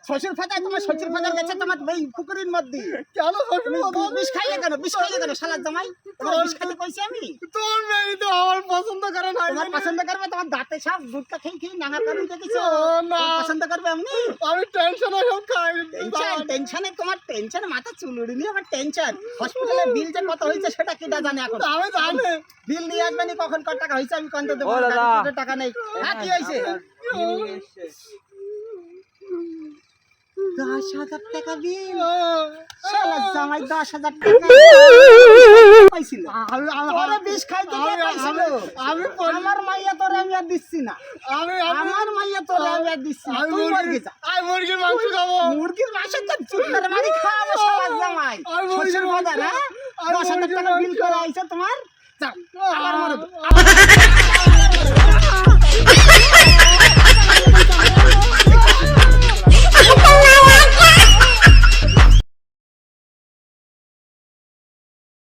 শ্বশুর ফাদার তোমার শ্বশুর ফাদার গেছে তোমার এই পুকুরের মধ্যে। কেন শ্বশুর বিষ খাইলে কেন? বিষ খাইলে কেন? শালার জামাই তোমার বিষ খাইতে কইছি আমি? তোর মেয়ে তো আমার পছন্দ করে না। তোমার পছন্দ করবে? তোমার দাঁতে সব গুটকা খেয়ে নাঙা করে দেখেছো? না পছন্দ করবে এমনি? আমি টেনশনে সব খাই। টেনশনে তোমার টেনশনে মাথা চুল উড়িনি আমার টেনশন। হসপিটালে বিল যে কত হয়েছে সেটা কিটা জানে এখন? আমি জানি বিল নিয়ে আসবে নি কখন কত টাকা হয়েছে আমি কত দেবো? ও দাদা। গাড়িতে টাকা নেই। হ্যাঁ কি হয়েছে? 10,000 টাকা বিল। শালার জামাই 10,000 টাকা পাইছিল। তোরে বিষ খাইতে কে পাইছিল? আমার মাইয়া তোরে আমি আর দিচ্ছি না। আমার মাইয়া তোরে আমি আর দিচ্ছি না। তুই মরগে যা। মুরগির মাংস খাবো। মুরগির মাংস তো চুটকারে মারি খাওয়াবো শালার জামাই। শ্বশুর ফাদার, হ্যাঁ? 10,000 টাকা বিল করে আইছে তোমার? যাও আবার মরো।